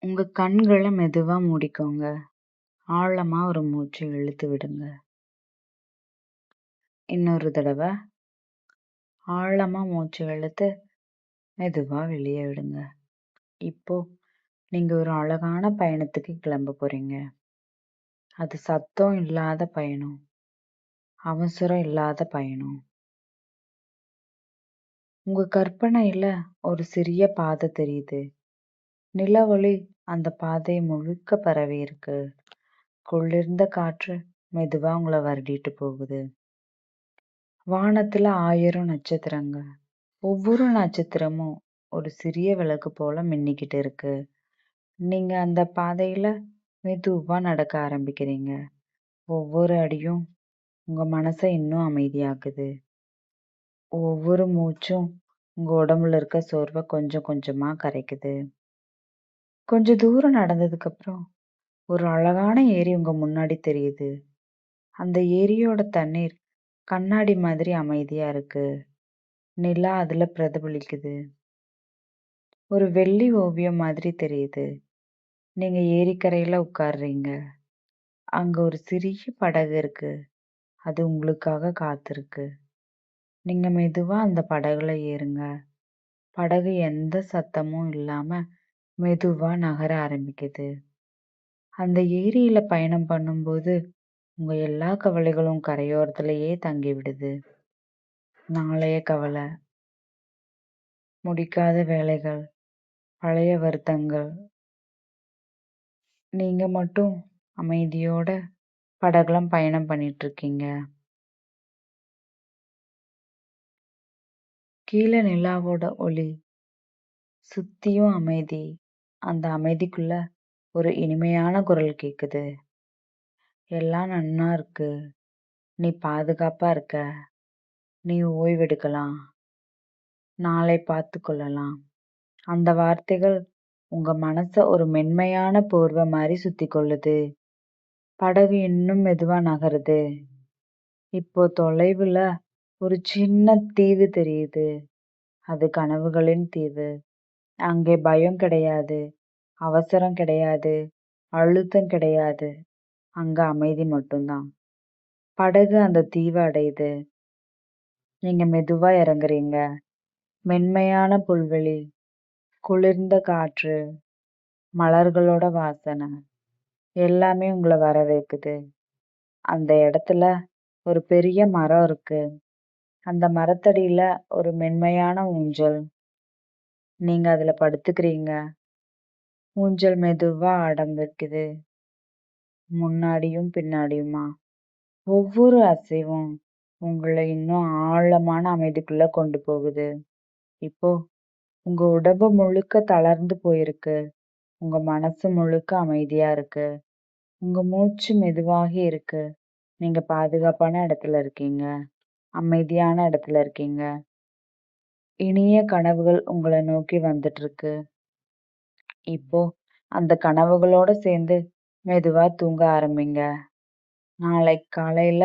உங்க கண்கள மெதுவா மூடிக்கோங்க. ஆழமா ஒரு மூச்சு இழுத்து விடுங்க. இன்னொரு தடவ ஆழமா மூச்சு இழுத்து மெதுவா வெளிய விடுங்க. இப்போ நீங்க ஒரு அழகான பயணத்துக்கு கிளம்ப போறீங்க. அது சத்தம் இல்லாத பயணம். அவசரம் இல்லாத பயணம். உங்க கற்பனையில ஒரு சிறிய பாதை தெரியுது. நிலவொளி அந்த பாதையை முழுக்க பரவி இருக்கு. குளிர்ந்த காற்று மெதுவா உங்களை வருடிட்டு போகுது. வானத்துல 1000 நட்சத்திரங்கள். ஒவ்வொரு நட்சத்திரமும் ஒரு சிறிய விளக்கு போல மின்னிக்கிட்டு இருக்கு. நீங்க அந்த பாதையில மெதுவா நடக்க ஆரம்பிக்கிறீங்க. ஒவ்வொரு அடியும் உங்க மனசை இன்னும் அமைதியாக்குது. ஒவ்வொரு மூச்சும் உங்க உடம்புல இருக்க சோர்வை கொஞ்சம் கொஞ்சமா கரைக்குது. கொஞ்ச தூரம் நடந்ததுக்கு அப்புறம் ஒரு அழகான ஏரி உங்க முன்னாடி தெரியுது. அந்த ஏரியோட தண்ணீர் கண்ணாடி மாதிரி அமைதியா இருக்கு. நிலா அதுல பிரதிபலிக்குது. ஒரு வெள்ளி ஓவியம் மாதிரி தெரியுது. நீங்க ஏரிக்கரையில உட்கார்றீங்க. அங்க ஒரு சிறிய படகு இருக்கு. அது உங்களுக்காக காத்திருக்கு. நீங்க மெதுவா அந்த படகுல ஏறுங்க. படகு எந்த சத்தமும் இல்லாம மெதுவா நகர ஆரம்பிக்குது. அந்த ஏரியில பயணம் பண்ணும்போது உங்க எல்லா கவலைகளும் கரையோரத்திலேயே தங்கி விடுது. நாளைய கவலை, முடிக்காத வேலைகள், பழைய வருத்தங்கள். நீங்க மட்டும் அமைதியோட படகுல பயணம் பண்ணிட்டு இருக்கீங்க. கீழே நிலாவோட ஒளி, சுத்தியும் அமைதி. அந்த அமைதிக்குள்ள ஒரு இனிமையான குரல் கேக்குது. எல்லாம் நன்னா இருக்கு. நீ பாதுகாப்பா இருக்க. நீ ஓய்வெடுக்கலாம். நாளை பார்த்து கொள்ளலாம். அந்த வார்த்தைகள் உங்க மனச ஒரு மென்மையான போர்வை மாதிரி சுத்தி கொள்ளுது. படகு இன்னும் மெதுவா நகருது. இப்போ தொலைவுல ஒரு சின்ன தீவு தெரியுது. அது கனவுகளின் தீவு. அங்கே பயம் கிடையாது, அவசரம் கிடையாது, அழுத்தம் கிடையாது. அங்க அமைதி மட்டும்தான். படகு அந்த தீவை அடையுது. நீங்க மெதுவா இறங்குறீங்க. மென்மையான புல்வெளி, குளிர்ந்த காற்று, மலர்களோட வாசனை எல்லாமே உங்களை வரவேற்குது. அந்த இடத்துல ஒரு பெரிய மரம் இருக்கு. அந்த மரத்தடியில ஒரு மென்மையான ஊஞ்சல். நீங்க அதுல படுத்துக்கிறீங்க. ஊஞ்சல் மெதுவா ஆரம்பிக்குது. முன்னாடியும் பின்னாடியுமா. ஒவ்வொரு அசைவும் உங்களை இன்னும் ஆழமான அமைதிக்குள்ள கொண்டு போகுது. இப்போ உங்க உடம்பு முழுக்க தளர்ந்து போயிருக்கு. உங்க மனசு முழுக்க அமைதியா இருக்கு. உங்க மூச்சு மெதுவாகி இருக்கு. நீங்க பாதுகாப்பான இடத்துல இருக்கீங்க. அமைதியான இடத்துல இருக்கீங்க. இனிய கனவுகள் உங்களை நோக்கி வந்துட்டு இருக்கு. இப்போ அந்த கனவுகளோட சேர்ந்து மெதுவா தூங்க ஆரம்பிங்க. நாளைக்கு காலையில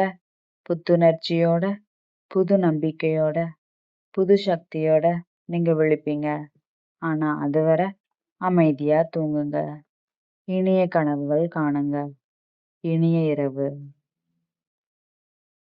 புத்துணர்ச்சியோட, புது நம்பிக்கையோட, புது சக்தியோட நீங்க விழிப்பீங்க. ஆனா அதுவரை அமைதியா தூங்குங்க. இனிய கனவுகள் காணுங்க. இனிய இரவு.